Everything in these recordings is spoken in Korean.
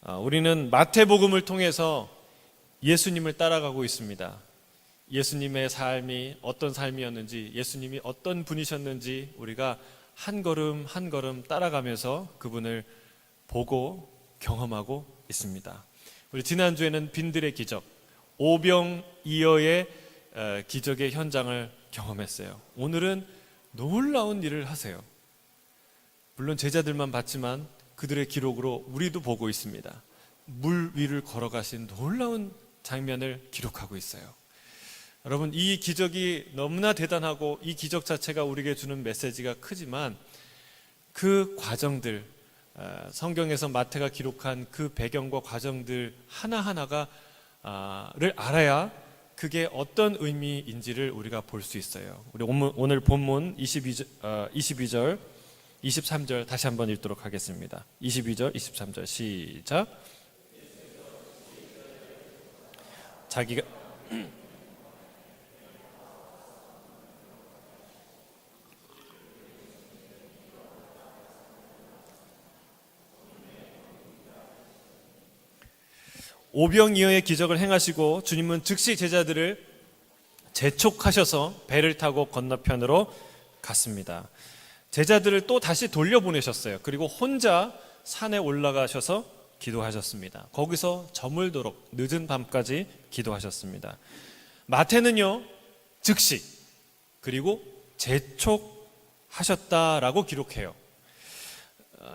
우리는 마태복음을 통해서 예수님을 따라가고 있습니다. 예수님의 삶이 어떤 삶이었는지, 예수님이 어떤 분이셨는지 우리가 한 걸음 한 걸음 따라가면서 그분을 보고 경험하고 있습니다. 우리 지난주에는 빈들의 기적, 오병이어의 기적의 현장을 경험했어요. 오늘은 놀라운 일을 하세요. 물론 제자들만 봤지만 그들의 기록으로 우리도 보고 있습니다. 물 위를 걸어가신 놀라운 장면을 기록하고 있어요. 여러분, 이 기적이 너무나 대단하고 이 기적 자체가 우리에게 주는 메시지가 크지만 그 과정들, 성경에서 마태가 기록한 그 배경과 과정들 하나하나가 를 알아야 그게 어떤 의미인지를 우리가 볼 수 있어요. 우리 오늘 본문 22절, 23절 다시 한번 읽도록 하겠습니다. 22절, 23절 시작. 자기가 오병이어의 기적을 행하시고 주님은 즉시 제자들을 재촉하셔서 배를 타고 건너편으로 갔습니다. 제자들을 또 다시 돌려보내셨어요. 그리고 혼자 산에 올라가셔서 기도하셨습니다. 거기서 저물도록 늦은 밤까지 기도하셨습니다. 마태는요, 즉시 그리고 재촉하셨다라고 기록해요.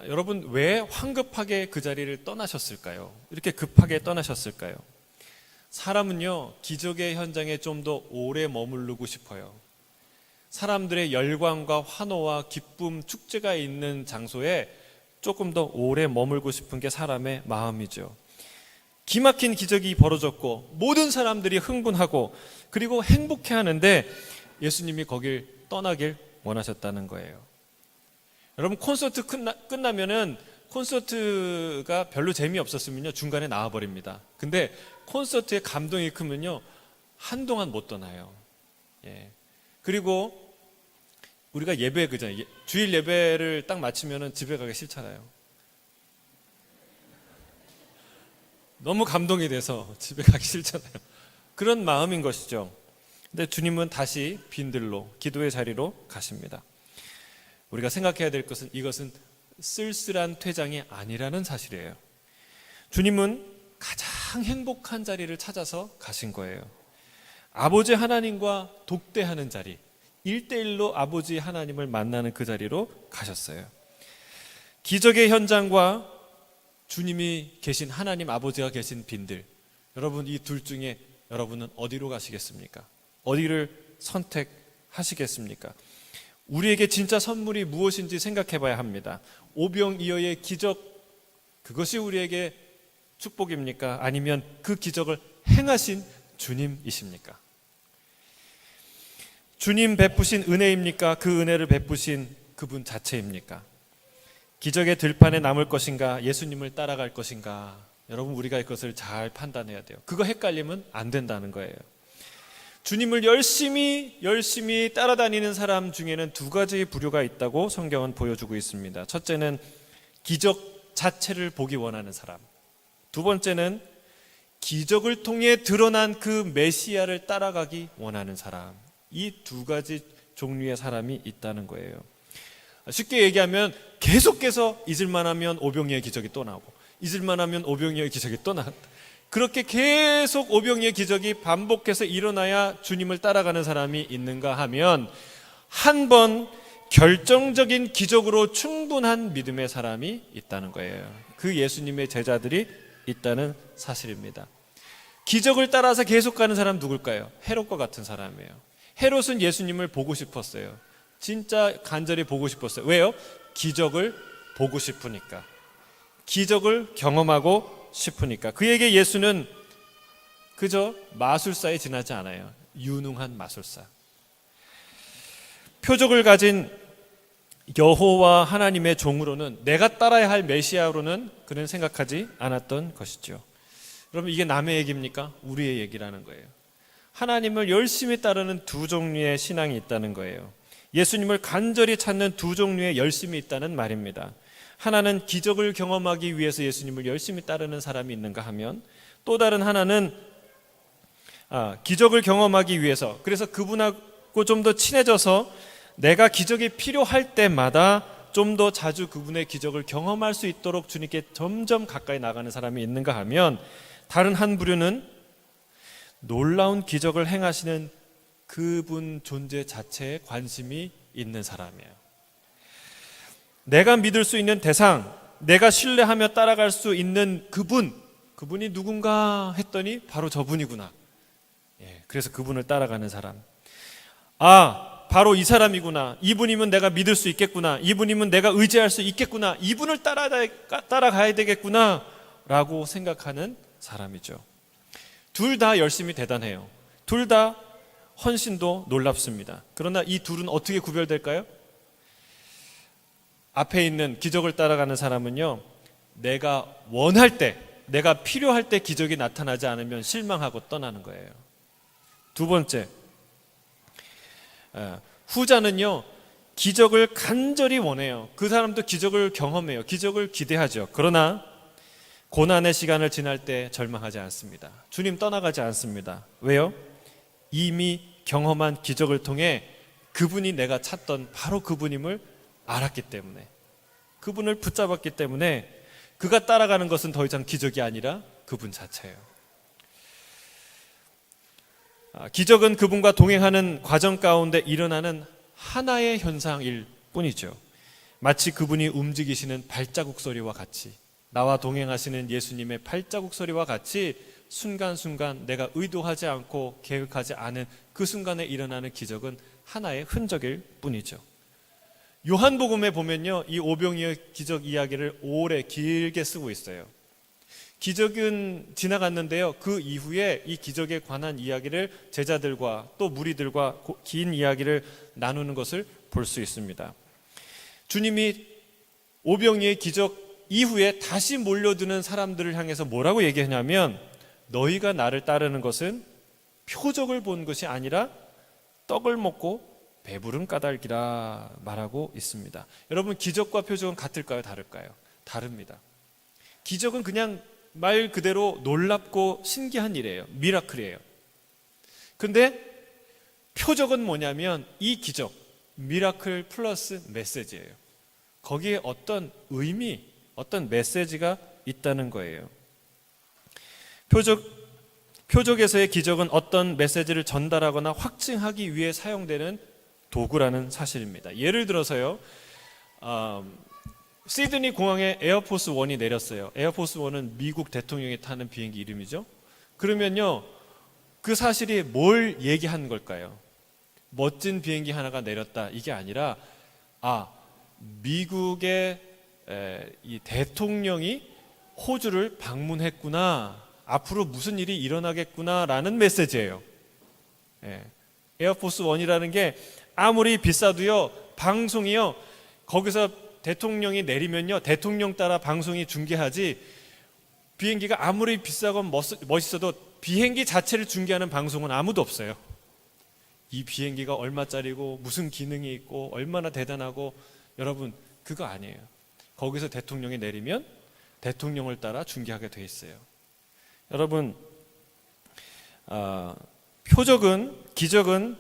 여러분, 왜 황급하게 그 자리를 떠나셨을까요? 이렇게 급하게 떠나셨을까요? 사람은요, 기적의 현장에 좀 더 오래 머무르고 싶어요. 사람들의 열광과 환호와 기쁨, 축제가 있는 장소에 조금 더 오래 머물고 싶은 게 사람의 마음이죠. 기막힌 기적이 벌어졌고 모든 사람들이 흥분하고 그리고 행복해하는데 예수님이 거길 떠나길 원하셨다는 거예요. 여러분, 콘서트 끝나면은 콘서트가 별로 재미없었으면요 중간에 나와버립니다. 근데 콘서트의 감동이 크면요 한동안 못 떠나요. 그리고 우리가 예배 그잖아요. 주일 예배를 딱 마치면은 집에 가기 싫잖아요. 너무 감동이 돼서 집에 가기 싫잖아요. 그런 마음인 것이죠. 근데 주님은 다시 빈들로 기도의 자리로 가십니다. 우리가 생각해야 될 것은 이것은 쓸쓸한 퇴장이 아니라는 사실이에요. 주님은 가장 행복한 자리를 찾아서 가신 거예요. 아버지 하나님과 독대하는 자리, 1대1로 아버지 하나님을 만나는 그 자리로 가셨어요. 기적의 현장과 주님이 계신, 하나님 아버지가 계신 빈들, 여러분, 이 둘 중에 여러분은 어디로 가시겠습니까? 어디를 선택하시겠습니까? 우리에게 진짜 선물이 무엇인지 생각해 봐야 합니다. 오병이어의 기적, 그것이 우리에게 축복입니까? 아니면 그 기적을 행하신 주님이십니까? 주님 베푸신 은혜입니까? 그 은혜를 베푸신 그분 자체입니까? 기적의 들판에 남을 것인가? 예수님을 따라갈 것인가? 여러분, 우리가 이것을 잘 판단해야 돼요. 그거 헷갈리면 안 된다는 거예요. 주님을 열심히 따라다니는 사람 중에는 두 가지의 부류가 있다고 성경은 보여주고 있습니다. 첫째는 기적 자체를 보기 원하는 사람, 두 번째는 기적을 통해 드러난 그 메시아를 따라가기 원하는 사람, 이 두 가지 종류의 사람이 있다는 거예요. 쉽게 얘기하면 계속해서 잊을만 하면 오병이어의 기적이 또 나오고 잊을만 하면 오병이어의 기적이 또 나온다. 그렇게 계속 오병이어의 기적이 반복해서 일어나야 주님을 따라가는 사람이 있는가 하면 한 번 결정적인 기적으로 충분한 믿음의 사람이 있다는 거예요. 그 예수님의 제자들이 있다는 사실입니다. 기적을 따라서 계속 가는 사람 누굴까요? 헤롯과 같은 사람이에요. 헤롯은 예수님을 보고 싶었어요. 진짜 간절히 보고 싶었어요. 왜요? 기적을 보고 싶으니까, 기적을 경험하고 싶으니까. 그에게 예수는 그저 마술사에 지나지 않아요. 유능한 마술사. 표적을 가진 여호와 하나님의 종으로는, 내가 따라야 할 메시아로는 그는 생각하지 않았던 것이죠. 여러분, 이게 남의 얘기입니까? 우리의 얘기라는 거예요. 하나님을 열심히 따르는 두 종류의 신앙이 있다는 거예요. 예수님을 간절히 찾는 두 종류의 열심이 있다는 말입니다. 하나는 기적을 경험하기 위해서 예수님을 열심히 따르는 사람이 있는가 하면, 또 다른 하나는 기적을 경험하기 위해서, 그래서 그분하고 좀 더 친해져서 내가 기적이 필요할 때마다 좀 더 자주 그분의 기적을 경험할 수 있도록 주님께 점점 가까이 나가는 사람이 있는가 하면, 다른 한 부류는 놀라운 기적을 행하시는 그분 존재 자체에 관심이 있는 사람이에요. 내가 믿을 수 있는 대상, 내가 신뢰하며 따라갈 수 있는 그분이 누군가 했더니 바로 저분이구나. 그래서 그분을 따라가는 사람. 바로 이 사람이구나. 이분이면 내가 믿을 수 있겠구나. 이분이면 내가 의지할 수 있겠구나. 이분을 따라가야 되겠구나 라고 생각하는 사람이죠. 둘 다 열심히 대단해요. 둘 다 헌신도 놀랍습니다. 그러나 이 둘은 어떻게 구별될까요? 앞에 있는 기적을 따라가는 사람은요, 내가 원할 때, 내가 필요할 때 기적이 나타나지 않으면 실망하고 떠나는 거예요. 두 번째, 후자는요, 기적을 간절히 원해요. 그 사람도 기적을 경험해요. 기적을 기대하죠. 그러나 고난의 시간을 지날 때 절망하지 않습니다. 주님 떠나가지 않습니다. 왜요? 이미 경험한 기적을 통해 그분이 내가 찾던 바로 그분임을 알았기 때문에, 그분을 붙잡았기 때문에 그가 따라가는 것은 더 이상 기적이 아니라 그분 자체예요. 기적은 그분과 동행하는 과정 가운데 일어나는 하나의 현상일 뿐이죠. 마치 그분이 움직이시는 발자국 소리와 같이, 나와 동행하시는 예수님의 발자국 소리와 같이 순간순간 내가 의도하지 않고 계획하지 않은 그 순간에 일어나는 기적은 하나의 흔적일 뿐이죠. 요한복음에 보면요, 이 오병이어 기적 이야기를 오래 길게 쓰고 있어요. 기적은 지나갔는데요, 그 이후에 이 기적에 관한 이야기를 제자들과 또 무리들과 긴 이야기를 나누는 것을 볼 수 있습니다. 주님이 오병이어의 기적 이후에 다시 몰려드는 사람들을 향해서 뭐라고 얘기하냐면, 너희가 나를 따르는 것은 표적을 본 것이 아니라 떡을 먹고 배부른 까닭이라 말하고 있습니다. 여러분, 기적과 표적은 같을까요? 다를까요? 다릅니다. 기적은 그냥 말 그대로 놀랍고 신기한 일이에요. 미라클이에요. 근데 표적은 뭐냐면 이 기적, 미라클 플러스 메시지예요. 거기에 어떤 의미, 어떤 메시지가 있다는 거예요. 표적에서의 기적은 어떤 메시지를 전달하거나 확증하기 위해 사용되는 도구라는 사실입니다. 예를 들어서요, 시드니 공항에 에어포스 1이 내렸어요. 에어포스 1은 미국 대통령이 타는 비행기 이름이죠. 그러면요, 그 사실이 뭘 얘기하는 걸까요? 멋진 비행기 하나가 내렸다, 이게 아니라 미국의 이 대통령이 호주를 방문했구나, 앞으로 무슨 일이 일어나겠구나라는 메시지예요. 에어포스 1이라는 게 아무리 비싸도요, 방송이요, 거기서 대통령이 내리면요, 대통령 따라 방송이 중계하지, 비행기가 아무리 비싸고 멋있어도 비행기 자체를 중계하는 방송은 아무도 없어요. 이 비행기가 얼마짜리고 무슨 기능이 있고 얼마나 대단하고, 여러분, 그거 아니에요. 거기서 대통령이 내리면 대통령을 따라 중계하게 돼 있어요. 여러분, 기적은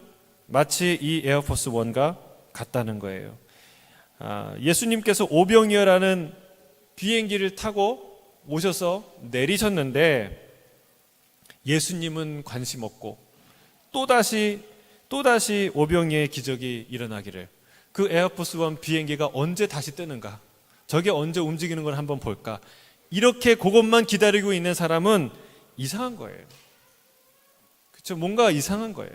마치 이 에어포스 1과 같다는 거예요. 예수님께서 오병이어라는 비행기를 타고 오셔서 내리셨는데, 예수님은 관심 없고 또다시 오병이어의 기적이 일어나기를, 그 에어포스 1 비행기가 언제 다시 뜨는가, 저게 언제 움직이는 걸 한번 볼까, 이렇게 그것만 기다리고 있는 사람은 이상한 거예요. 그렇죠? 뭔가 이상한 거예요.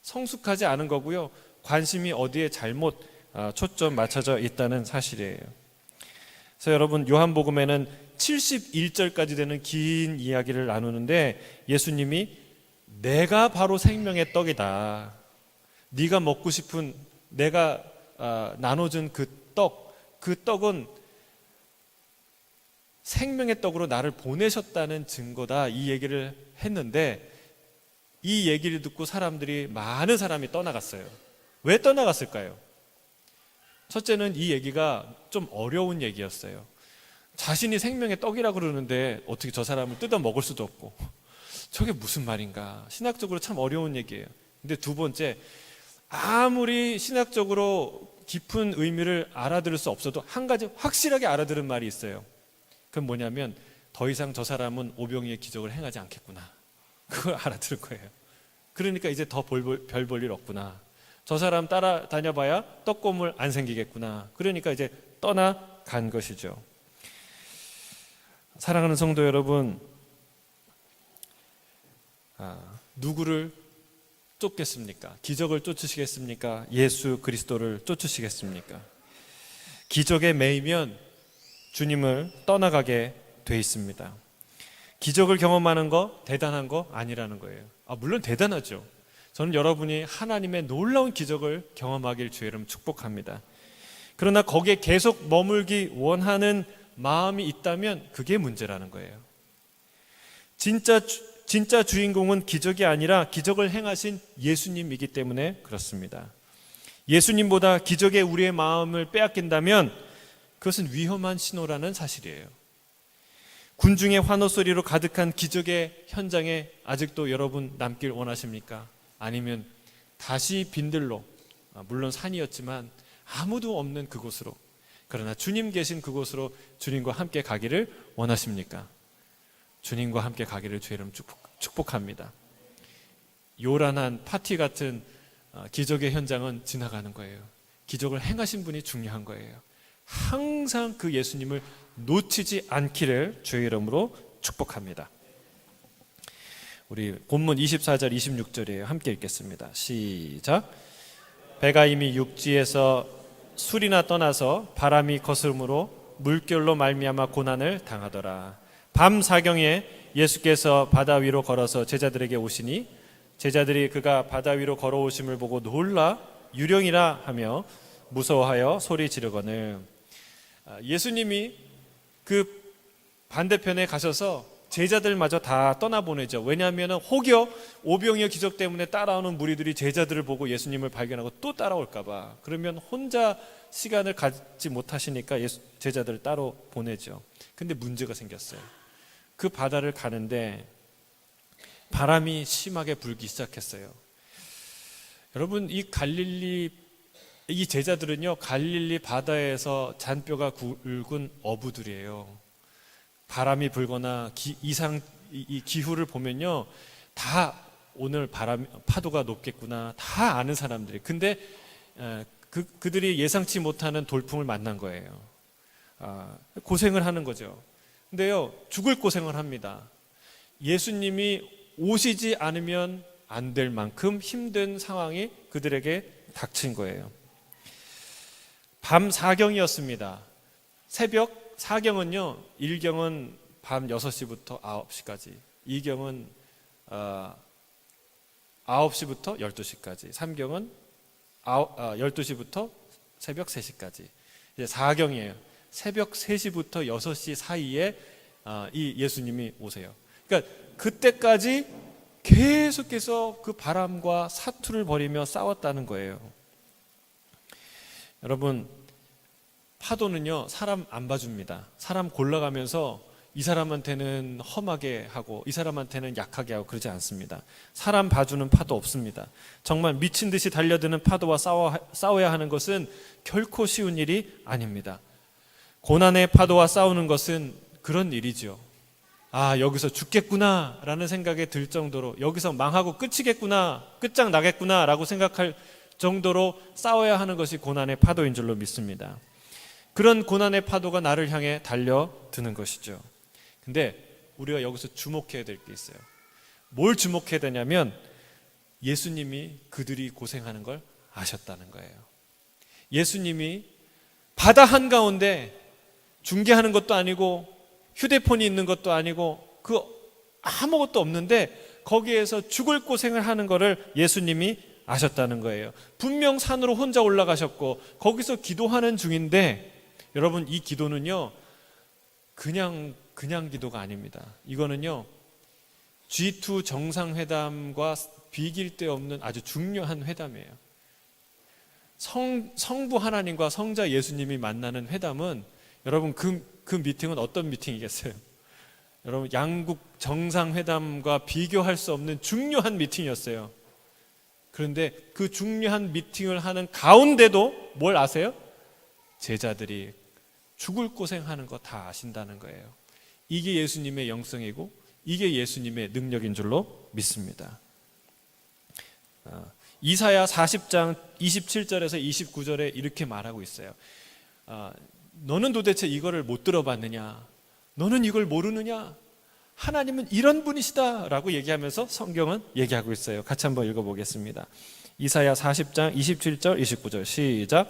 성숙하지 않은 거고요, 관심이 어디에 잘못 초점 맞춰져 있다는 사실이에요. 그래서 여러분, 요한복음에는 71절까지 되는 긴 이야기를 나누는데, 예수님이 내가 바로 생명의 떡이다, 네가 먹고 싶은, 내가 나눠준 그 떡은 생명의 떡으로 나를 보내셨다는 증거다, 이 얘기를 했는데, 이 얘기를 듣고 많은 사람이 떠나갔어요. 왜 떠나갔을까요? 첫째는 이 얘기가 좀 어려운 얘기였어요. 자신이 생명의 떡이라고 그러는데 어떻게 저 사람을 뜯어 먹을 수도 없고, 저게 무슨 말인가. 신학적으로 참 어려운 얘기예요. 근데 두 번째, 아무리 신학적으로 깊은 의미를 알아들을 수 없어도 한 가지 확실하게 알아들은 말이 있어요. 그건 뭐냐면, 더 이상 저 사람은 오병이의 기적을 행하지 않겠구나. 그걸 알아들을 거예요. 그러니까 이제 더 별 볼 일 없구나. 저 사람 따라다녀봐야 떡고물 안 생기겠구나. 그러니까 이제 떠나간 것이죠. 사랑하는 성도 여러분, 누구를 쫓겠습니까? 기적을 쫓으시겠습니까? 예수 그리스도를 쫓으시겠습니까? 기적에 매이면 주님을 떠나가게 돼 있습니다. 기적을 경험하는 거 대단한 거 아니라는 거예요. 물론 대단하죠. 저는 여러분이 하나님의 놀라운 기적을 경험하길 주의 이름 축복합니다. 그러나 거기에 계속 머물기 원하는 마음이 있다면 그게 문제라는 거예요. 진짜 주인공은 기적이 아니라 기적을 행하신 예수님이기 때문에 그렇습니다. 예수님보다 기적에 우리의 마음을 빼앗긴다면 그것은 위험한 신호라는 사실이에요. 군중의 환호 소리로 가득한 기적의 현장에 아직도 여러분 남길 원하십니까? 아니면 다시 빈들로, 물론 산이었지만 아무도 없는 그곳으로, 그러나 주님 계신 그곳으로 주님과 함께 가기를 원하십니까? 주님과 함께 가기를 주의 이름 축복합니다. 요란한 파티 같은 기적의 현장은 지나가는 거예요. 기적을 행하신 분이 중요한 거예요. 항상 그 예수님을 놓치지 않기를 주의 이름으로 축복합니다. 우리 본문 24절 26절이에요. 함께 읽겠습니다. 시작. 배가 이미 육지에서 술이나 떠나서 바람이 거스름으로 물결로 말미암아 고난을 당하더라. 밤 사경에 예수께서 바다 위로 걸어서 제자들에게 오시니 제자들이 그가 바다 위로 걸어오심을 보고 놀라 유령이라 하며 무서워하여 소리 지르거늘. 예수님이 그 반대편에 가셔서 제자들마저 다 떠나보내죠. 왜냐하면 혹여 오병이어 기적 때문에 따라오는 무리들이 제자들을 보고 예수님을 발견하고 또 따라올까 봐. 그러면 혼자 시간을 갖지 못하시니까 제자들을 따로 보내죠. 근데 문제가 생겼어요. 그 바다를 가는데 바람이 심하게 불기 시작했어요. 여러분, 이 제자들은요, 갈릴리 바다에서 잔뼈가 굵은 어부들이에요. 바람이 불거나 이 기후를 보면요, 다 오늘 파도가 높겠구나 다 아는 사람들이. 근데 그들이 예상치 못하는 돌풍을 만난 거예요. 고생을 하는 거죠. 근데요, 죽을 고생을 합니다. 예수님이 오시지 않으면 안 될 만큼 힘든 상황이 그들에게 닥친 거예요. 밤 사경이었습니다. 새벽 사경은요, 1경은 밤 6시부터 9시까지, 2경은 9시부터 12시까지, 3경은 12시부터 새벽 3시까지. 이제 4경이에요. 새벽 3시부터 6시 사이에 이 예수님이 오세요. 그러니까 그때까지 계속해서 그 바람과 사투를 벌이며 싸웠다는 거예요. 여러분, 파도는요, 사람 안 봐줍니다. 사람 골라가면서 이 사람한테는 험하게 하고 이 사람한테는 약하게 하고 그러지 않습니다. 사람 봐주는 파도 없습니다. 정말 미친 듯이 달려드는 파도와 싸워야 하는 것은 결코 쉬운 일이 아닙니다. 고난의 파도와 싸우는 것은 그런 일이죠. 여기서 죽겠구나 라는 생각이 들 정도로, 여기서 망하고 끝이겠구나, 끝장나겠구나 라고 생각할 정도로 싸워야 하는 것이 고난의 파도인 줄로 믿습니다. 그런 고난의 파도가 나를 향해 달려드는 것이죠. 근데 우리가 여기서 주목해야 될 게 있어요. 뭘 주목해야 되냐면, 예수님이 그들이 고생하는 걸 아셨다는 거예요. 예수님이 바다 한가운데 중계하는 것도 아니고 휴대폰이 있는 것도 아니고 아무것도 없는데 거기에서 죽을 고생을 하는 것을 예수님이 아셨다는 거예요. 분명 산으로 혼자 올라가셨고 거기서 기도하는 중인데, 여러분, 이 기도는요, 그냥 기도가 아닙니다. 이거는요, G2 정상회담과 비길 데 없는 아주 중요한 회담이에요. 성부 하나님과 성자 예수님이 만나는 회담은 여러분 그 미팅은 어떤 미팅이겠어요? 여러분 양국 정상회담과 비교할 수 없는 중요한 미팅이었어요. 그런데 그 중요한 미팅을 하는 가운데도 뭘 아세요? 제자들이 죽을 고생하는 거 다 아신다는 거예요. 이게 예수님의 영성이고 이게 예수님의 능력인 줄로 믿습니다. 이사야 40장 27절에서 29절에 이렇게 말하고 있어요. 너는 도대체 이거를 못 들어봤느냐? 너는 이걸 모르느냐? 하나님은 이런 분이시다 라고 얘기하면서 성경은 얘기하고 있어요. 같이 한번 읽어보겠습니다. 이사야 40장 27절 29절 시작.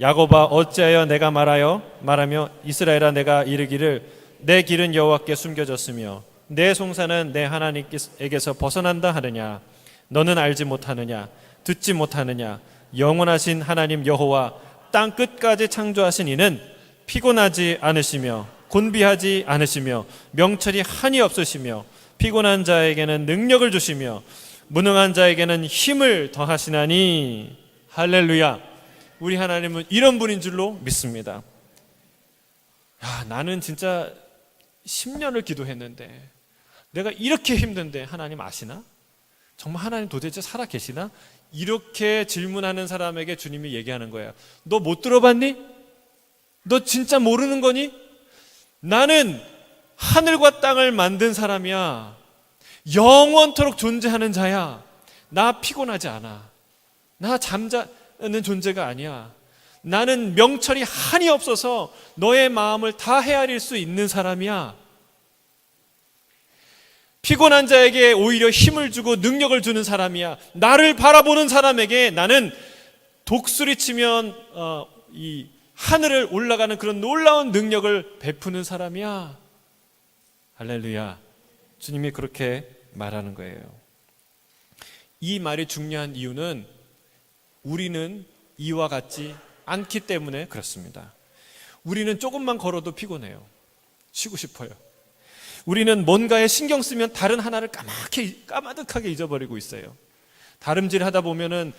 야곱아 어찌하여 내가 말하며 이스라엘아 내가 이르기를 내 길은 여호와께 숨겨졌으며 내 송사는 내 하나님께서 벗어난다 하느냐? 너는 알지 못하느냐? 듣지 못하느냐? 영원하신 하나님 여호와 땅 끝까지 창조하신 이는 피곤하지 않으시며 곤비하지 않으시며 명철이 한이 없으시며 피곤한 자에게는 능력을 주시며 무능한 자에게는 힘을 더하시나니. 할렐루야. 우리 하나님은 이런 분인 줄로 믿습니다. 나는 진짜 10년을 기도했는데 내가 이렇게 힘든데 하나님 아시나? 정말 하나님 도대체 살아 계시나? 이렇게 질문하는 사람에게 주님이 얘기하는 거예요. 너 못 들어봤니? 너 진짜 모르는 거니? 나는 하늘과 땅을 만든 사람이야. 영원토록 존재하는 자야. 나 피곤하지 않아. 나 잠자는 존재가 아니야. 나는 명철이 한이 없어서 너의 마음을 다 헤아릴 수 있는 사람이야. 피곤한 자에게 오히려 힘을 주고 능력을 주는 사람이야. 나를 바라보는 사람에게 나는 독수리 치면 이 하늘을 올라가는 그런 놀라운 능력을 베푸는 사람이야. 할렐루야. 주님이 그렇게 말하는 거예요. 이 말이 중요한 이유는 우리는 이와 같지 않기 때문에 그렇습니다. 우리는 조금만 걸어도 피곤해요. 쉬고 싶어요. 우리는 뭔가에 신경 쓰면 다른 하나를 까마득하게 잊어버리고 있어요. 다름질 하다 보면은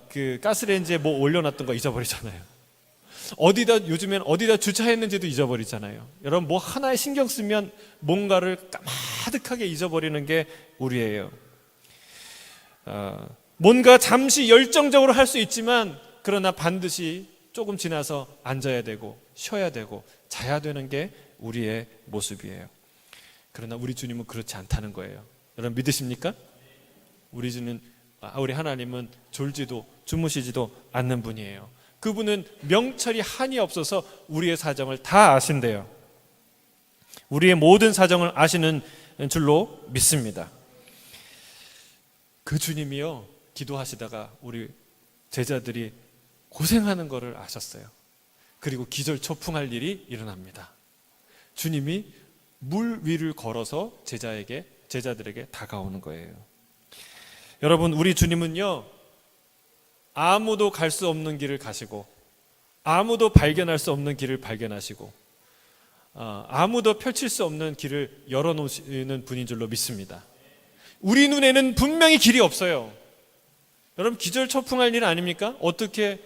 그 가스레인지에 뭐 올려놨던 거 잊어버리잖아요. 요즘엔 어디다 주차했는지도 잊어버리잖아요. 여러분 뭐 하나에 신경 쓰면 뭔가를 까마득하게 잊어버리는 게 우리예요. 뭔가 잠시 열정적으로 할 수 있지만 그러나 반드시 조금 지나서 앉아야 되고 쉬어야 되고 자야 되는 게 우리의 모습이에요. 그러나 우리 주님은 그렇지 않다는 거예요. 여러분 믿으십니까? 우리 하나님은 졸지도 주무시지도 않는 분이에요. 그분은 명철이 한이 없어서 우리의 사정을 다 아신대요. 우리의 모든 사정을 아시는 줄로 믿습니다. 그 주님이요, 기도하시다가 우리 제자들이 고생하는 것을 아셨어요. 그리고 기절초풍할 일이 일어납니다. 주님이 물 위를 걸어서 제자들에게 다가오는 거예요. 여러분, 우리 주님은요, 아무도 갈 수 없는 길을 가시고 아무도 발견할 수 없는 길을 발견하시고 아무도 펼칠 수 없는 길을 열어놓으시는 분인 줄로 믿습니다. 우리 눈에는 분명히 길이 없어요. 여러분 기절초풍할 일 아닙니까? 어떻게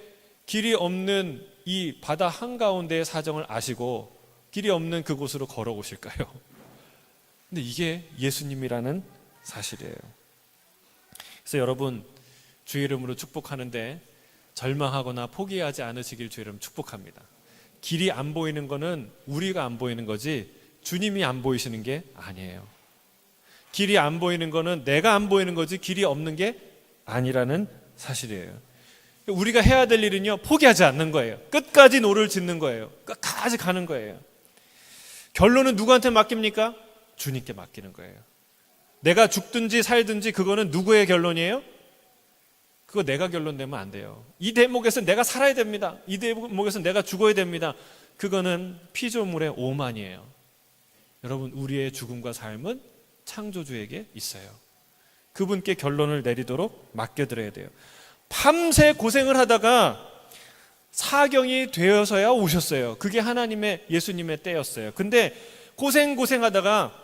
길이 없는 이 바다 한가운데의 사정을 아시고 길이 없는 그곳으로 걸어오실까요? 근데 이게 예수님이라는 사실이에요. 그래서 여러분 주의 이름으로 축복하는데 절망하거나 포기하지 않으시길 주의 이름 축복합니다. 길이 안 보이는 거는 우리가 안 보이는 거지 주님이 안 보이시는 게 아니에요. 길이 안 보이는 거는 내가 안 보이는 거지 길이 없는 게 아니라는 사실이에요. 우리가 해야 될 일은요, 포기하지 않는 거예요. 끝까지 노를 짓는 거예요. 끝까지 가는 거예요. 결론은 누구한테 맡깁니까? 주님께 맡기는 거예요. 내가 죽든지 살든지 그거는 누구의 결론이에요? 그거 내가 결론 내면 안 돼요. 이 대목에서 내가 살아야 됩니다. 이 대목에서 내가 죽어야 됩니다. 그거는 피조물의 오만이에요. 여러분, 우리의 죽음과 삶은 창조주에게 있어요. 그분께 결론을 내리도록 맡겨드려야 돼요. 밤새 고생을 하다가 사경이 되어서야 오셨어요. 그게 예수님의 때였어요. 근데 고생하다가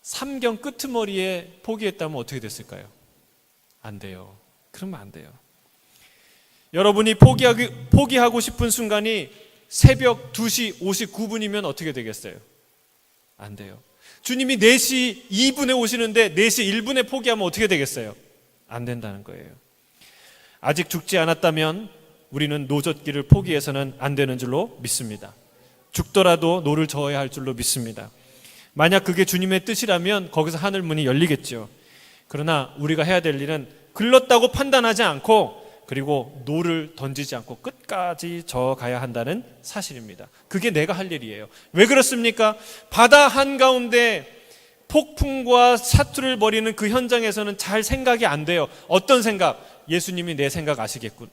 삼경 끄트머리에 포기했다면 어떻게 됐을까요? 안 돼요. 그러면 안 돼요. 여러분이 포기하고 싶은 순간이 새벽 2시 59분이면 어떻게 되겠어요? 안 돼요. 주님이 4시 2분에 오시는데 4시 1분에 포기하면 어떻게 되겠어요? 안 된다는 거예요. 아직 죽지 않았다면 우리는 노젓기를 포기해서는 안 되는 줄로 믿습니다. 죽더라도 노를 저어야 할 줄로 믿습니다. 만약 그게 주님의 뜻이라면 거기서 하늘 문이 열리겠죠. 그러나 우리가 해야 될 일은 글렀다고 판단하지 않고, 그리고 노를 던지지 않고 끝까지 저어가야 한다는 사실입니다. 그게 내가 할 일이에요. 왜 그렇습니까? 바다 한가운데 폭풍과 사투를 벌이는 그 현장에서는 잘 생각이 안 돼요. 어떤 생각? 예수님이 내 생각 아시겠구나,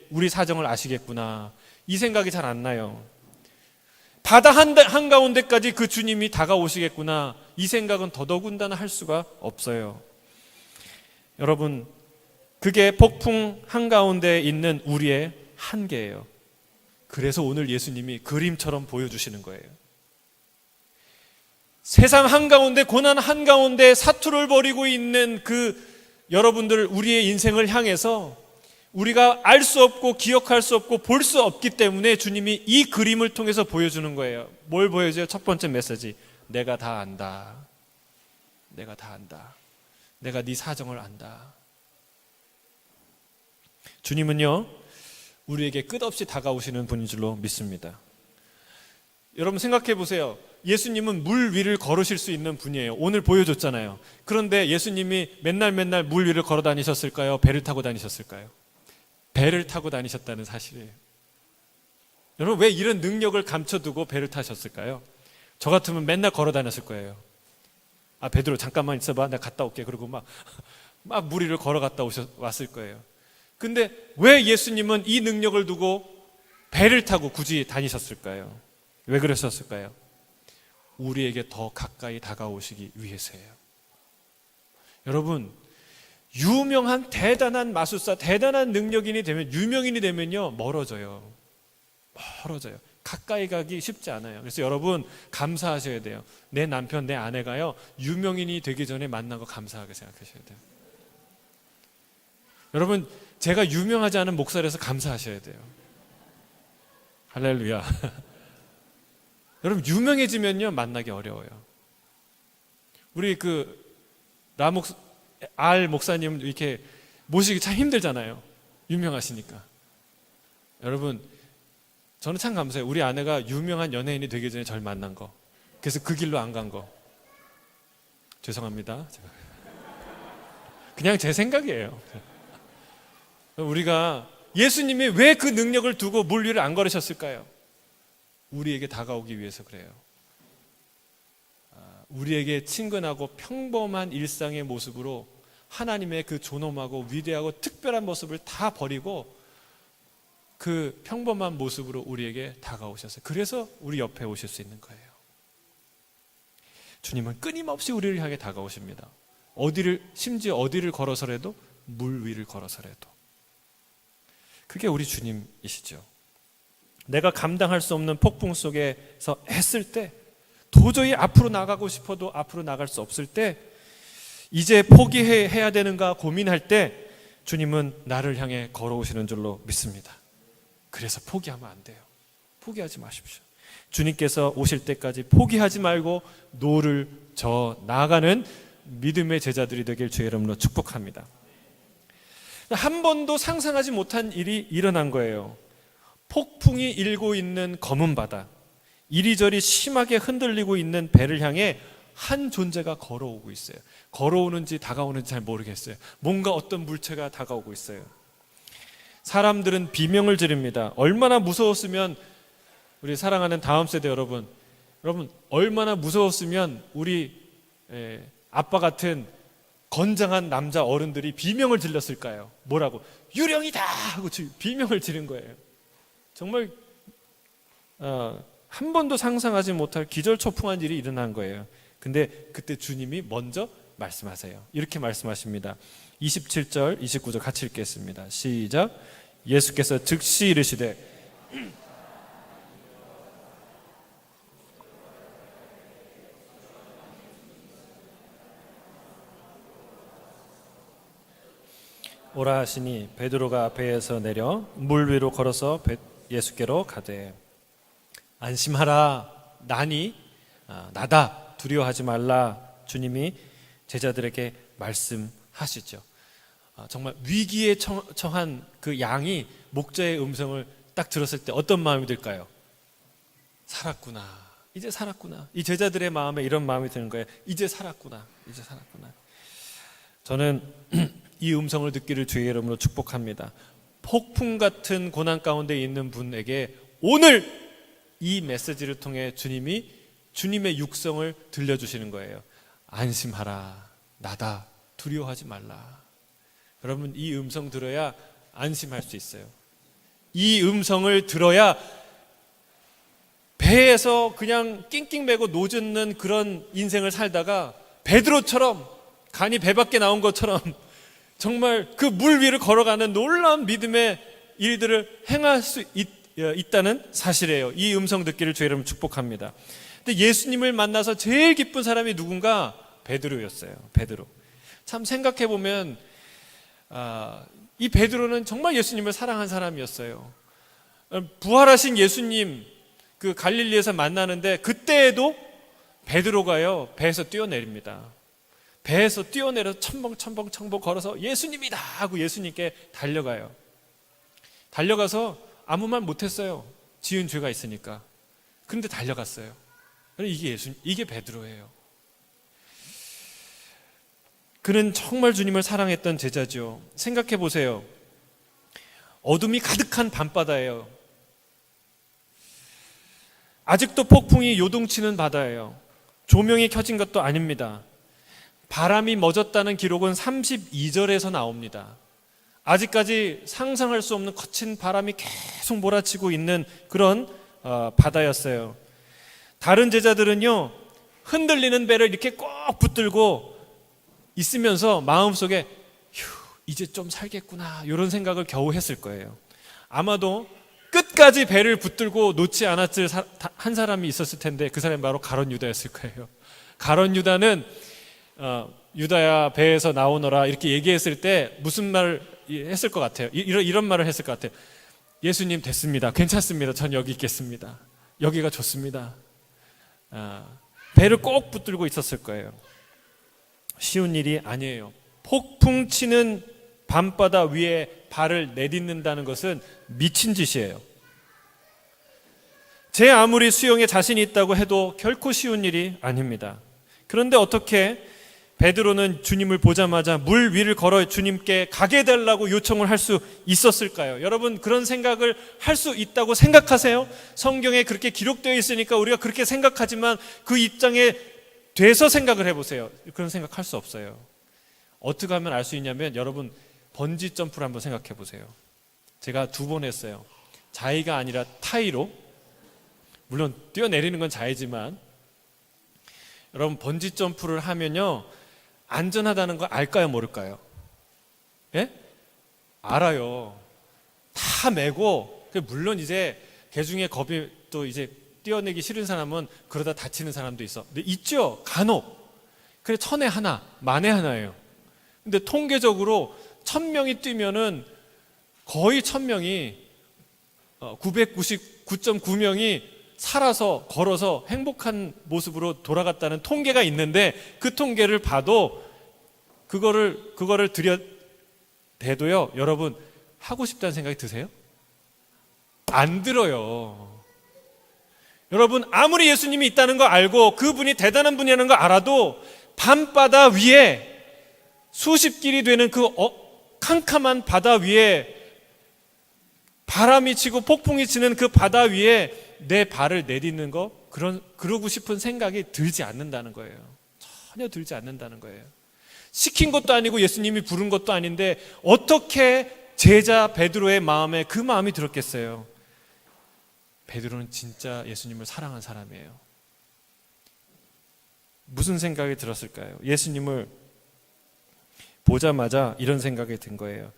우리 사정을 아시겠구나, 이 생각이 잘 안 나요. 바다 한가운데까지 그 주님이 다가오시겠구나, 이 생각은 더더군다나 할 수가 없어요. 여러분, 그게 폭풍 한가운데 있는 우리의 한계예요. 그래서 오늘 예수님이 그림처럼 보여주시는 거예요. 세상 한가운데, 고난 한가운데 사투를 벌이고 있는 그 여러분들, 우리의 인생을 향해서 우리가 알 수 없고 기억할 수 없고 볼 수 없기 때문에 주님이 이 그림을 통해서 보여주는 거예요. 뭘 보여줘요? 첫 번째 메시지, 내가 다 안다. 내가 다 안다. 내가 네 사정을 안다. 주님은요, 우리에게 끝없이 다가오시는 분인 줄로 믿습니다. 여러분 생각해 보세요. 예수님은 물 위를 걸으실 수 있는 분이에요. 오늘 보여줬잖아요. 그런데 예수님이 맨날 물 위를 걸어 다니셨을까요? 배를 타고 다니셨을까요? 배를 타고 다니셨다는 사실이에요. 여러분, 왜 이런 능력을 감춰두고 배를 타셨을까요? 저 같으면 맨날 걸어 다녔을 거예요. 아, 베드로 잠깐만 있어봐, 내가 갔다 올게. 그리고 막 물 위를 걸어 갔다 왔을 거예요. 근데 왜 예수님은 이 능력을 두고 배를 타고 굳이 다니셨을까요? 왜 그러셨을까요? 우리에게 더 가까이 다가오시기 위해서예요. 여러분, 유명한 대단한 마술사, 대단한 능력인이 되면, 유명인이 되면요, 멀어져요. 가까이 가기 쉽지 않아요. 그래서 여러분 감사하셔야 돼요. 내 남편, 내 아내가요, 유명인이 되기 전에 만난 거 감사하게 생각하셔야 돼요. 여러분, 제가 유명하지 않은 목사라서 감사하셔야 돼요. 할렐루야. 여러분, 유명해지면요, 만나기 어려워요. 우리 알 목사님 이렇게 모시기 참 힘들잖아요. 유명하시니까. 여러분, 저는 참 감사해요. 우리 아내가 유명한 연예인이 되기 전에 절 만난 거. 그래서 그 길로 안 간 거. 죄송합니다. 그냥 제 생각이에요. 우리가, 예수님이 왜 그 능력을 두고 물 위를 안 걸으셨을까요? 우리에게 다가오기 위해서 그래요. 우리에게 친근하고 평범한 일상의 모습으로 하나님의 그 존엄하고 위대하고 특별한 모습을 다 버리고 그 평범한 모습으로 우리에게 다가오셨어요. 그래서 우리 옆에 오실 수 있는 거예요. 주님은 끊임없이 우리를 향해 다가오십니다. 심지어 어디를 걸어서라도, 물 위를 걸어서라도. 그게 우리 주님이시죠. 내가 감당할 수 없는 폭풍 속에서 했을 때, 도저히 앞으로 나가고 싶어도 앞으로 나갈 수 없을 때, 이제 포기해야 되는가 고민할 때 주님은 나를 향해 걸어오시는 줄로 믿습니다. 그래서 포기하면 안 돼요. 포기하지 마십시오. 주님께서 오실 때까지 포기하지 말고 노를 저어 나아가는 믿음의 제자들이 되길 주의 이름으로 축복합니다. 한 번도 상상하지 못한 일이 일어난 거예요. 폭풍이 일고 있는 검은 바다, 이리저리 심하게 흔들리고 있는 배를 향해 한 존재가 걸어오고 있어요. 걸어오는지 다가오는지 잘 모르겠어요. 뭔가 어떤 물체가 다가오고 있어요. 사람들은 비명을 지릅니다. 얼마나 무서웠으면, 우리 사랑하는 다음 세대 여러분, 얼마나 무서웠으면 우리 아빠 같은 건장한 남자 어른들이 비명을 질렀을까요? 뭐라고? 유령이다! 하고 비명을 지른 거예요. 정말 한 번도 상상하지 못할 기절초풍한 일이 일어난 거예요. 근데 그때 주님이 먼저 말씀하세요. 이렇게 말씀하십니다. 27절, 29절 같이 읽겠습니다. 시작. 예수께서 즉시 이르시되 오라 하시니 베드로가 배에서 내려 물 위로 걸어서 예수께로 가되 안심하라 나니 나다 두려워하지 말라 주님이 제자들에게 말씀하시죠. 정말 위기에 처한 그 양이 목자의 음성을 딱 들었을 때 어떤 마음이 들까요? 살았구나, 이제 살았구나. 이 제자들의 마음에 이런 마음이 드는 거예요. 이제 살았구나, 이제 살았구나. 저는 이 음성을 듣기를 주의 이름으로 축복합니다. 폭풍 같은 고난 가운데 있는 분에게 오늘 이 메시지를 통해 주님이 주님의 육성을 들려주시는 거예요. 안심하라 나다 두려워하지 말라. 여러분, 이 음성 들어야 안심할 수 있어요. 이 음성을 들어야 배에서 그냥 낑낑매고 노젓는 그런 인생을 살다가 베드로처럼 간이 배 밖에 나온 것처럼 정말 그 물 위를 걸어가는 놀라운 믿음의 일들을 행할 수 있다는 사실이에요. 이 음성 듣기를 주의 이름으로 축복합니다. 근데 예수님을 만나서 제일 기쁜 사람이 누군가? 베드로였어요. 베드로. 참 생각해 보면 이 베드로는 정말 예수님을 사랑한 사람이었어요. 부활하신 예수님 그 갈릴리에서 만나는데 그때에도 베드로가요 배에서 뛰어내립니다. 배에서 뛰어내려 첨벙 걸어서 예수님이다 하고 예수님께 달려가요. 달려가서 아무 말 못했어요. 지은 죄가 있으니까. 그런데 달려갔어요. 이게 베드로예요. 그는 정말 주님을 사랑했던 제자죠. 생각해 보세요. 어둠이 가득한 밤바다예요. 아직도 폭풍이 요동치는 바다예요. 조명이 켜진 것도 아닙니다. 바람이 멎었다는 기록은 32절에서 나옵니다. 아직까지 상상할 수 없는 거친 바람이 계속 몰아치고 있는 그런 바다였어요. 다른 제자들은요 흔들리는 배를 이렇게 꼭 붙들고 있으면서 마음속에 이제 좀 살겠구나 이런 생각을 겨우 했을 거예요. 아마도 끝까지 배를 붙들고 놓지 않았을 한 사람이 있었을 텐데 그 사람이 바로 가룟 유다였을 거예요. 가룟 유다는 유다야 배에서 나오너라 이렇게 얘기했을 때 무슨 말을 했을 것 같아요? 이런 말을 했을 것 같아요. 예수님 됐습니다. 괜찮습니다. 전 여기 있겠습니다. 여기가 좋습니다. 배를 꼭 붙들고 있었을 거예요. 쉬운 일이 아니에요. 폭풍 치는 밤바다 위에 발을 내딛는다는 것은 미친 짓이에요. 제 아무리 수영에 자신이 있다고 해도 결코 쉬운 일이 아닙니다. 그런데 어떻게 베드로는 주님을 보자마자 물 위를 걸어 주님께 가게 해달라고 요청을 할 수 있었을까요? 여러분 그런 생각을 할 수 있다고 생각하세요? 성경에 그렇게 기록되어 있으니까 우리가 그렇게 생각하지만 그 입장에 돼서 생각을 해보세요. 그런 생각할 수 없어요. 어떻게 하면 알 수 있냐면 여러분 번지 점프를 한번 생각해 보세요. 제가 2번 했어요. 자의가 아니라 타의로. 물론 뛰어내리는 건 자의지만 여러분 번지 점프를 하면요 안전하다는 거 알까요 모를까요? 예? 알아요. 다 메고 물론 이제 개중에 겁이 또 이제 뛰어내기 싫은 사람은 그러다 다치는 사람도 있어. 근데 있죠 간혹. 그래 천에 하나 만에 하나예요. 근데 통계적으로 1000명이 뛰면은 거의 1000명이 999.9명이 살아서 걸어서 행복한 모습으로 돌아갔다는 통계가 있는데 그 통계를 봐도 그거를 들여대도요 여러분 하고 싶다는 생각이 드세요? 안 들어요. 여러분 아무리 예수님이 있다는 거 알고 그분이 대단한 분이라는 거 알아도 밤바다 위에 수십 길이 되는 그 캄캄한 바다 위에 바람이 치고 폭풍이 치는 그 바다 위에 내 발을 내딛는 거 그러고 싶은 생각이 들지 않는다는 거예요. 전혀 들지 않는다는 거예요. 시킨 것도 아니고 예수님이 부른 것도 아닌데 어떻게 제자 베드로의 마음에 그 마음이 들었겠어요? 베드로는 진짜 예수님을 사랑한 사람이에요. 무슨 생각이 들었을까요? 예수님을 보자마자 이런 생각이 든 거예요.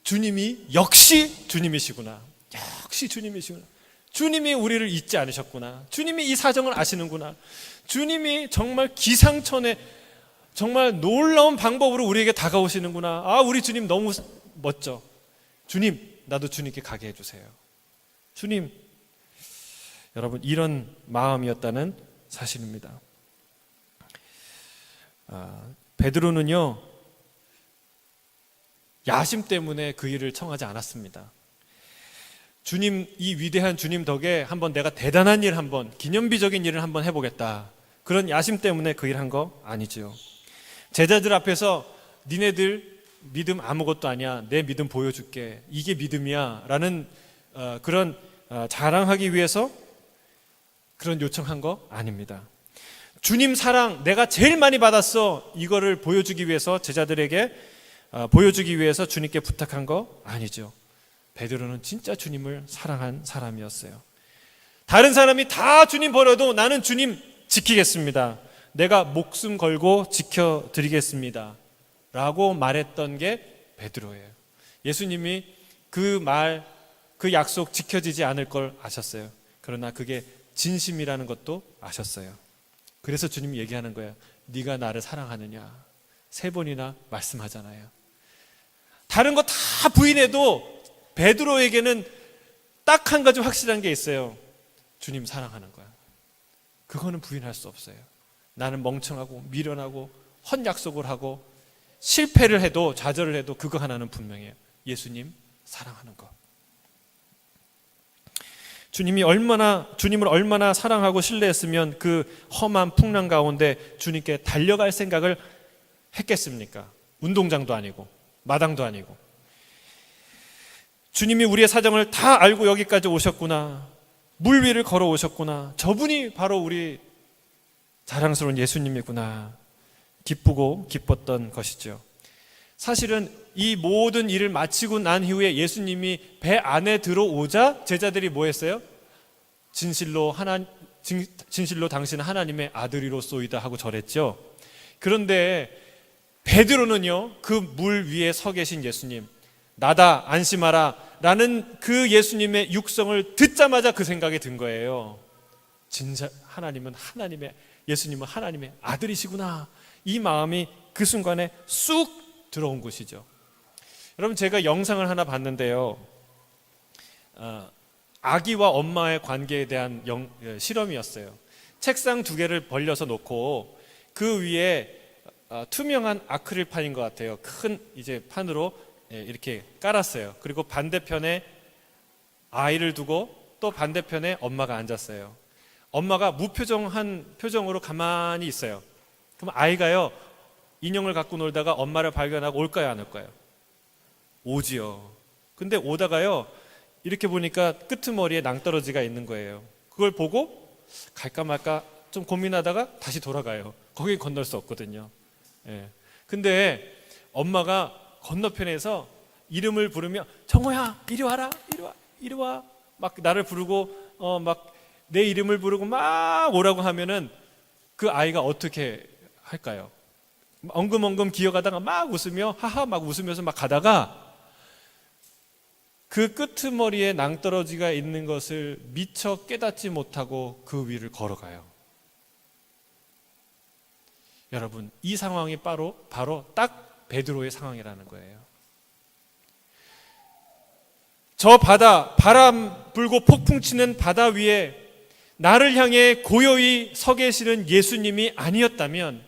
주님이 역시 주님이시구나. 역시 주님이시구나. 주님이 우리를 잊지 않으셨구나. 주님이 이 사정을 아시는구나. 주님이 정말 기상천외 정말 놀라운 방법으로 우리에게 다가오시는구나. 우리 주님 너무 멋져. 주님, 나도 주님께 가게 해주세요. 주님, 여러분 이런 마음이었다는 사실입니다. 베드로는요, 야심 때문에 그 일을 청하지 않았습니다. 주님, 이 위대한 주님 덕에 한번 내가 대단한 일 한번, 기념비적인 일을 한번 해보겠다, 그런 야심 때문에 그 일 한 거 아니지요. 제자들 앞에서 니네들 믿음 아무것도 아니야, 내 믿음 보여줄게, 이게 믿음이야 라는 그런 자랑하기 위해서 그런 요청한 거 아닙니다. 주님 사랑 내가 제일 많이 받았어, 이거를 보여주기 위해서, 제자들에게 보여주기 위해서 주님께 부탁한 거 아니죠. 베드로는 진짜 주님을 사랑한 사람이었어요. 다른 사람이 다 주님 버려도 나는 주님 지키겠습니다, 내가 목숨 걸고 지켜드리겠습니다 라고 말했던 게 베드로예요. 예수님이 그 말, 그 약속 지켜지지 않을 걸 아셨어요. 그러나 그게 진심이라는 것도 아셨어요. 그래서 주님이 얘기하는 거예요. 네가 나를 사랑하느냐, 3번이나 말씀하잖아요. 다른 거 다 부인해도 베드로에게는 딱 한 가지 확실한 게 있어요. 주님 사랑하는 거야. 그거는 부인할 수 없어요. 나는 멍청하고 미련하고 헛약속을 하고 실패를 해도 좌절을 해도 그거 하나는 분명해요. 예수님 사랑하는 것. 주님을 얼마나 사랑하고 신뢰했으면 그 험한 풍랑 가운데 주님께 달려갈 생각을 했겠습니까? 운동장도 아니고 마당도 아니고. 주님이 우리의 사정을 다 알고 여기까지 오셨구나, 물 위를 걸어오셨구나, 저분이 바로 우리 자랑스러운 예수님이구나, 기쁘고 기뻤던 것이죠. 사실은 이 모든 일을 마치고 난 이후에 예수님이 배 안에 들어오자 제자들이 뭐 했어요? 진실로 당신은 하나님의 아들이로소이다 하고 절했죠. 그런데 베드로는요, 그 물 위에 서 계신 예수님, 나다 안심하라 라는 그 예수님의 육성을 듣자마자 그 생각이 든 거예요. 진짜 예수님은 하나님의 아들이시구나, 이 마음이 그 순간에 쑥 들어온 것이죠. 여러분, 제가 영상을 하나 봤는데요, 아기와 엄마의 관계에 대한 실험이었어요. 책상 2개를 벌려서 놓고 그 위에 투명한 아크릴판인 것 같아요. 큰 이제 판으로 이렇게 깔았어요. 그리고 반대편에 아이를 두고 또 반대편에 엄마가 앉았어요. 엄마가 무표정한 표정으로 가만히 있어요. 그럼 아이가요, 인형을 갖고 놀다가 엄마를 발견하고 올까요, 안 올까요? 오지요. 근데 오다가요, 이렇게 보니까 끄트머리에 낭떠러지가 있는 거예요. 그걸 보고 갈까 말까 좀 고민하다가 다시 돌아가요. 거기 건널 수 없거든요. 근데 엄마가 건너편에서 이름을 부르며 정호야 이리 와라, 이리 와 막 나를 부르고 막 내 이름을 부르고 막 오라고 하면은 그 아이가 어떻게 할까요? 엉금엉금 기어가다가 막 웃으며 하하 막 웃으면서 막 가다가 그 끄트머리에 낭떠러지가 있는 것을 미처 깨닫지 못하고 그 위를 걸어가요. 여러분, 이 상황이 바로 딱 베드로의 상황이라는 거예요. 저 바다, 바람 불고 폭풍 치는 바다 위에 나를 향해 고요히 서 계시는 예수님이 아니었다면,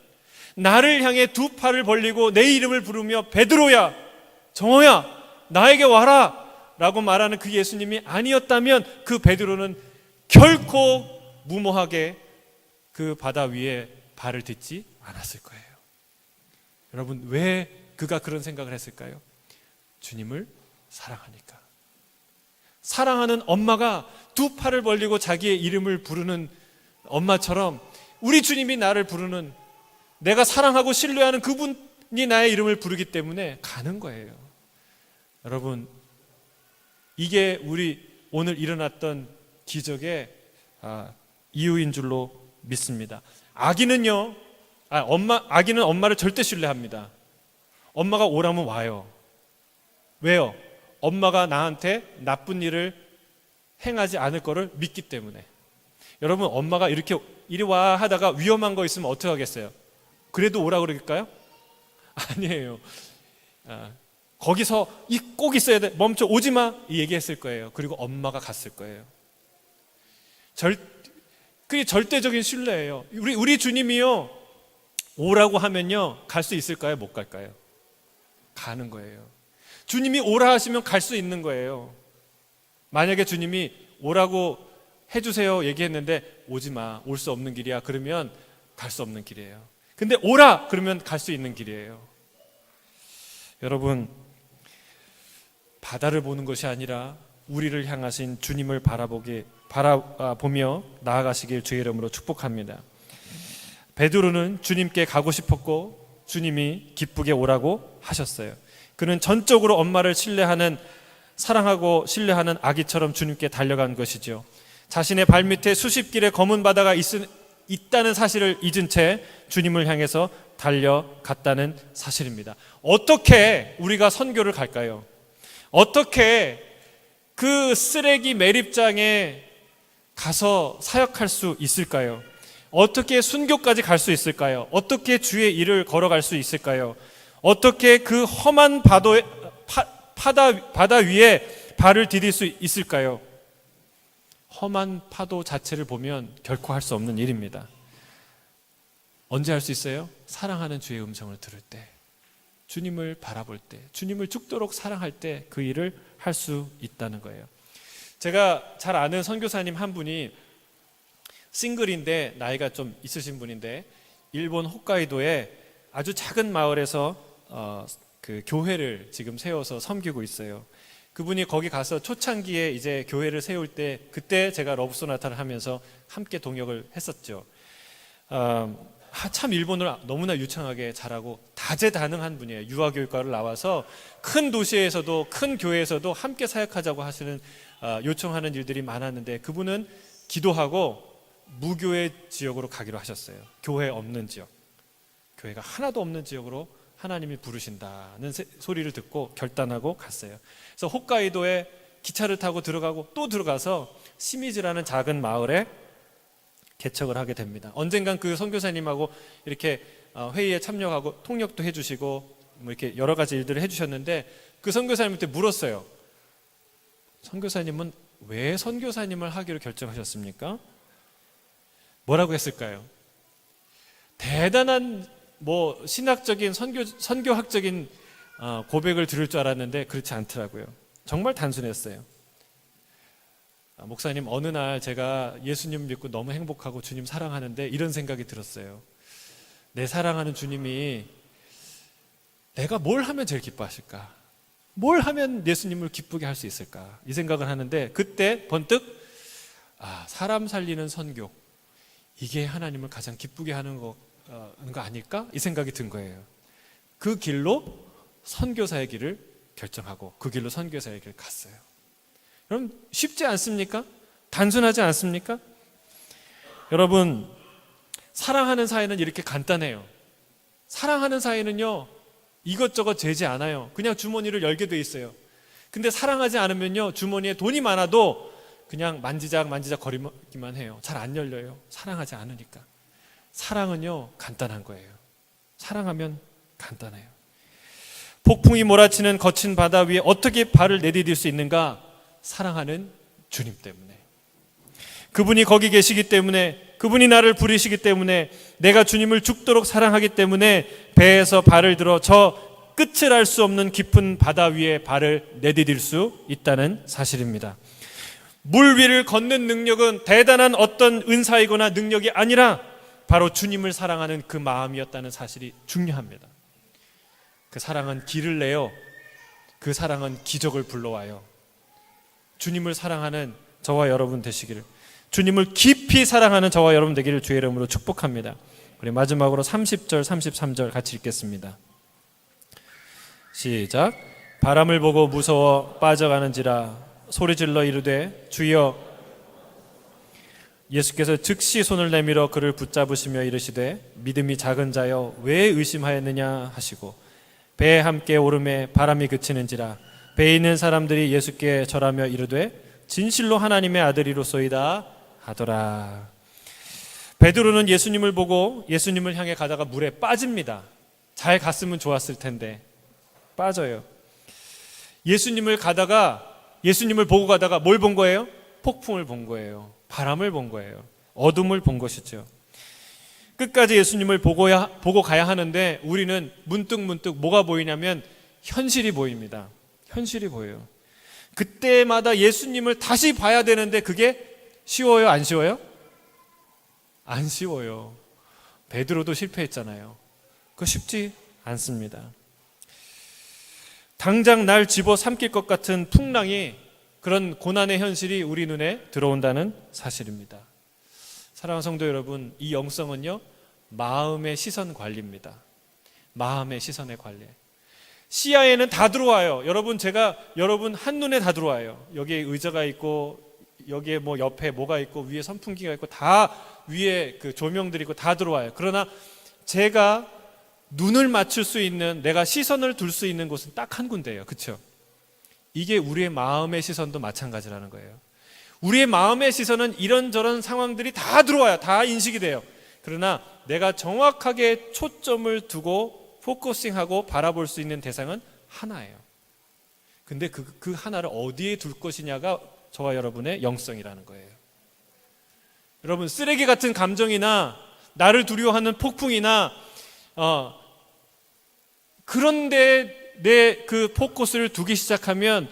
나를 향해 2 팔을 벌리고 내 이름을 부르며 베드로야, 정호야, 나에게 와라 라고 말하는 그 예수님이 아니었다면 그 베드로는 결코 무모하게 그 바다 위에 발을 딛지 않았을 거예요. 여러분, 왜 그가 그런 생각을 했을까요? 주님을 사랑하니까. 사랑하는 엄마가 2 팔을 벌리고 자기의 이름을 부르는 엄마처럼 우리 주님이 나를 부르는, 내가 사랑하고 신뢰하는 그분이 나의 이름을 부르기 때문에 가는 거예요. 여러분, 이게 우리 오늘 일어났던 기적의 이유인 줄로 믿습니다. 아기는 엄마를 절대 신뢰합니다. 엄마가 오라면 와요. 왜요? 엄마가 나한테 나쁜 일을 행하지 않을 거를 믿기 때문에. 여러분, 엄마가 이렇게 이리 와 하다가 위험한 거 있으면 어떻게 하겠어요? 그래도 오라 그럴까요? 아니에요. 거기서 꼭 있어야 돼. 멈춰 오지 마. 이 얘기했을 거예요. 그리고 엄마가 갔을 거예요. 그게 절대적인 신뢰예요. 우리 주님이요, 오라고 하면요, 갈 수 있을까요? 못 갈까요? 가는 거예요. 주님이 오라 하시면 갈 수 있는 거예요. 만약에 주님이 오라고 해주세요 얘기했는데 오지 마, 올 수 없는 길이야, 그러면 갈 수 없는 길이에요. 근데 오라 그러면 갈 수 있는 길이에요. 여러분, 바다를 보는 것이 아니라 우리를 향하신 주님을 바라보며 나아가시길 주의 이름으로 축복합니다. 베드로는 주님께 가고 싶었고 주님이 기쁘게 오라고 하셨어요. 그는 전적으로 엄마를 사랑하고 신뢰하는 아기처럼 주님께 달려간 것이죠. 자신의 발밑에 수십 길의 검은 바다가 있다는 사실을 잊은 채 주님을 향해서 달려갔다는 사실입니다. 어떻게 우리가 선교를 갈까요? 어떻게 그 쓰레기 매립장에 가서 사역할 수 있을까요? 어떻게 순교까지 갈 수 있을까요? 어떻게 주의 일을 걸어갈 수 있을까요? 어떻게 그 험한 바다 위에 발을 디딜 수 있을까요? 험한 파도 자체를 보면 결코 할 수 없는 일입니다. 언제 할 수 있어요? 사랑하는 주의 음성을 들을 때, 주님을 바라볼 때, 주님을 죽도록 사랑할 때 그 일을 할 수 있다는 거예요. 제가 잘 아는 선교사님 한 분이 싱글인데 나이가 좀 있으신 분인데 일본 홋카이도에 아주 작은 마을에서 그 교회를 지금 세워서 섬기고 있어요. 그분이 거기 가서 초창기에 이제 교회를 세울 때 그때 제가 러브 소나타를 하면서 함께 동역을 했었죠. 참 일본어를 너무나 유창하게 잘하고 다재다능한 분이에요. 유아교육과를 나와서 큰 도시에서도 큰 교회에서도 함께 사역하자고 하시는 요청하는 일들이 많았는데 그분은 기도하고 무교회 지역으로 가기로 하셨어요. 교회 없는 지역, 교회가 하나도 없는 지역으로 하나님이 부르신다는 소리를 듣고 결단하고 갔어요. 그래서 홋카이도에 기차를 타고 들어가고 또 들어가서 시미즈라는 작은 마을에 개척을 하게 됩니다. 언젠간 그 선교사님하고 이렇게 회의에 참여하고 통역도 해주시고 뭐 이렇게 여러 가지 일들을 해주셨는데 그 선교사님한테 물었어요. 선교사님은 왜 선교사님을 하기로 결정하셨습니까? 뭐라고 했을까요? 대단한 신학적인 선교학적인 고백을 들을 줄 알았는데 그렇지 않더라고요. 정말 단순했어요. 목사님, 어느 날 제가 예수님 믿고 너무 행복하고 주님 사랑하는데 이런 생각이 들었어요. 내 사랑하는 주님이 내가 뭘 하면 제일 기뻐하실까? 뭘 하면 예수님을 기쁘게 할 수 있을까? 이 생각을 하는데 그때 번뜩 사람 살리는 선교, 이게 하나님을 가장 기쁘게 하는 거 아닐까? 이 생각이 든 거예요. 그 길로 선교사의 길을 결정하고 그 길로 선교사의 길을 갔어요. 여러분, 쉽지 않습니까? 단순하지 않습니까? 여러분, 사랑하는 사이는 이렇게 간단해요. 사랑하는 사이는요, 이것저것 재지 않아요. 그냥 주머니를 열게 돼 있어요. 근데 사랑하지 않으면요, 주머니에 돈이 많아도 그냥 만지작 거리기만 해요. 잘 안 열려요. 사랑하지 않으니까. 사랑은요, 간단한 거예요. 사랑하면 간단해요. 폭풍이 몰아치는 거친 바다 위에 어떻게 발을 내디딜 수 있는가? 사랑하는 주님 때문에. 그분이 거기 계시기 때문에, 그분이 나를 부르시기 때문에, 내가 주님을 죽도록 사랑하기 때문에 배에서 발을 들어 저 끝을 알 수 없는 깊은 바다 위에 발을 내디딜 수 있다는 사실입니다. 물 위를 걷는 능력은 대단한 어떤 은사이거나 능력이 아니라 바로 주님을 사랑하는 그 마음이었다는 사실이 중요합니다. 그 사랑은 길을 내요. 그 사랑은 기적을 불러와요. 주님을 사랑하는 저와 여러분 되시기를, 주님을 깊이 사랑하는 저와 여러분 되기를 주의 이름으로 축복합니다. 우리 마지막으로 30절 33절 같이 읽겠습니다. 시작. 바람을 보고 무서워 빠져가는지라 소리질러 이르되 주여. 예수께서 즉시 손을 내밀어 그를 붙잡으시며 이르시되 믿음이 작은 자여 왜 의심하였느냐 하시고 배에 함께 오름에 바람이 그치는지라 배에 있는 사람들이 예수께 절하며 이르되 진실로 하나님의 아들이로소이다 하더라. 베드로는 예수님을 보고 예수님을 향해 가다가 물에 빠집니다. 잘 갔으면 좋았을 텐데 빠져요. 예수님을 보고 가다가 뭘 본 거예요? 폭풍을 본 거예요. 바람을 본 거예요. 어둠을 본 것이죠. 끝까지 예수님을 보고 가야 하는데 우리는 문득 뭐가 보이냐면 현실이 보입니다. 현실이 보여요. 그때마다 예수님을 다시 봐야 되는데 그게 쉬워요? 안 쉬워요? 안 쉬워요. 베드로도 실패했잖아요. 그거 쉽지 않습니다. 당장 날 집어삼킬 것 같은 풍랑이, 그런 고난의 현실이 우리 눈에 들어온다는 사실입니다. 사랑하는 성도 여러분, 이 영성은요, 마음의 시선 관리입니다. 마음의 시선의 관리. 시야에는 다 들어와요. 여러분 한눈에 다 들어와요. 여기에 의자가 있고, 여기에 뭐 옆에 뭐가 있고, 위에 선풍기가 있고, 다 위에 그 조명들이 있고 다 들어와요. 그러나 제가 눈을 맞출 수 있는, 내가 시선을 둘 수 있는 곳은 딱 한 군데예요. 그렇죠? 이게 우리의 마음의 시선도 마찬가지라는 거예요. 우리의 마음의 시선은 이런저런 상황들이 다 들어와요. 다 인식이 돼요. 그러나 내가 정확하게 초점을 두고 포커싱하고 바라볼 수 있는 대상은 하나예요. 근데 그 하나를 어디에 둘 것이냐가 저와 여러분의 영성이라는 거예요. 여러분, 쓰레기 같은 감정이나 나를 두려워하는 폭풍이나 그런데 내 그 포커스를 두기 시작하면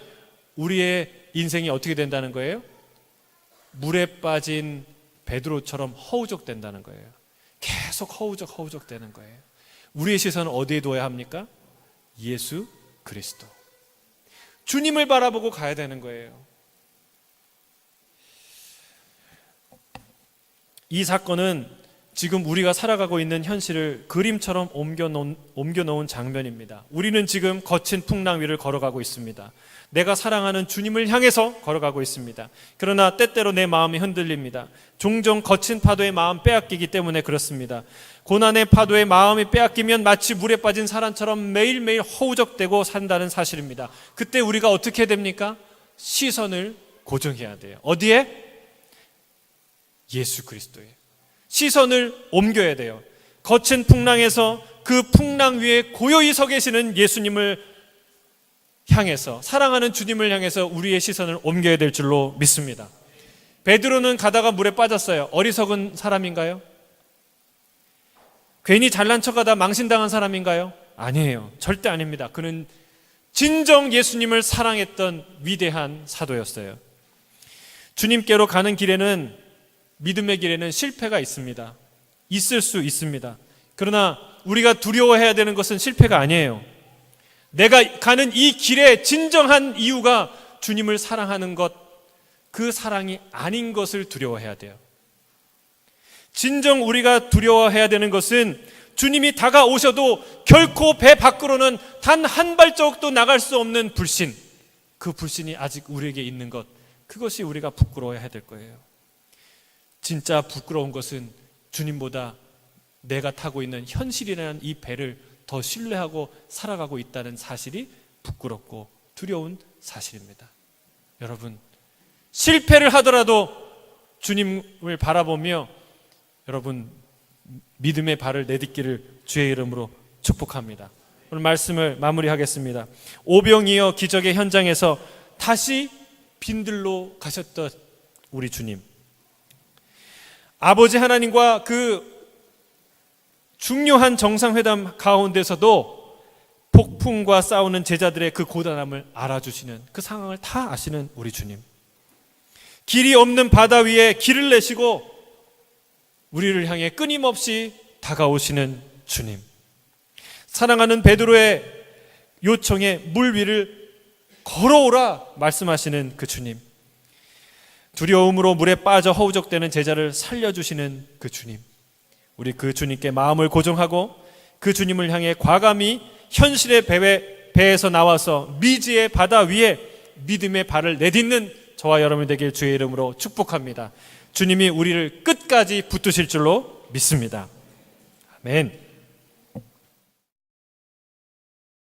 우리의 인생이 어떻게 된다는 거예요? 물에 빠진 베드로처럼 허우적된다는 거예요. 계속 허우적 되는 거예요. 우리의 시선은 어디에 둬야 합니까? 예수 그리스도. 주님을 바라보고 가야 되는 거예요. 이 사건은 지금 우리가 살아가고 있는 현실을 그림처럼 옮겨놓은 장면입니다. 우리는 지금 거친 풍랑 위를 걸어가고 있습니다. 내가 사랑하는 주님을 향해서 걸어가고 있습니다. 그러나 때때로 내 마음이 흔들립니다. 종종 거친 파도에 마음 빼앗기기 때문에 그렇습니다. 고난의 파도에 마음이 빼앗기면 마치 물에 빠진 사람처럼 매일매일 허우적대고 산다는 사실입니다. 그때 우리가 어떻게 됩니까? 시선을 고정해야 돼요. 어디에? 예수 그리스도에 시선을 옮겨야 돼요. 거친 풍랑에서 그 풍랑 위에 고요히 서 계시는 예수님을 향해서, 사랑하는 주님을 향해서 우리의 시선을 옮겨야 될 줄로 믿습니다. 베드로는 가다가 물에 빠졌어요. 어리석은 사람인가요? 괜히 잘난 척하다 망신당한 사람인가요? 아니에요. 절대 아닙니다. 그는 진정 예수님을 사랑했던 위대한 사도였어요. 주님께로 가는 길에는, 믿음의 길에는 실패가 있습니다. 있을 수 있습니다. 그러나 우리가 두려워해야 되는 것은 실패가 아니에요. 내가 가는 이 길의 진정한 이유가 주님을 사랑하는 것, 그 사랑이 아닌 것을 두려워해야 돼요. 진정 우리가 두려워해야 되는 것은 주님이 다가오셔도 결코 배 밖으로는 단 한 발자국도 나갈 수 없는 불신, 그 불신이 아직 우리에게 있는 것, 그것이 우리가 부끄러워해야 될 거예요. 진짜 부끄러운 것은 주님보다 내가 타고 있는 현실이라는 이 배를 더 신뢰하고 살아가고 있다는 사실이 부끄럽고 두려운 사실입니다. 여러분, 실패를 하더라도 주님을 바라보며 여러분 믿음의 발을 내딛기를 주의 이름으로 축복합니다. 오늘 말씀을 마무리하겠습니다. 오병이어 기적의 현장에서 다시 빈들로 가셨던 우리 주님, 아버지 하나님과 그 중요한 정상회담 가운데서도 폭풍과 싸우는 제자들의 그 고단함을 알아주시는, 그 상황을 다 아시는 우리 주님, 길이 없는 바다 위에 길을 내시고 우리를 향해 끊임없이 다가오시는 주님, 사랑하는 베드로의 요청에 물 위를 걸어오라 말씀하시는 그 주님, 두려움으로 물에 빠져 허우적대는 제자를 살려주시는 그 주님, 우리 그 주님께 마음을 고정하고 그 주님을 향해 과감히 현실의 배에서 나와서 미지의 바다 위에 믿음의 발을 내딛는 저와 여러분 되길 주의 이름으로 축복합니다. 주님이 우리를 끝까지 붙드실 줄로 믿습니다. 아멘.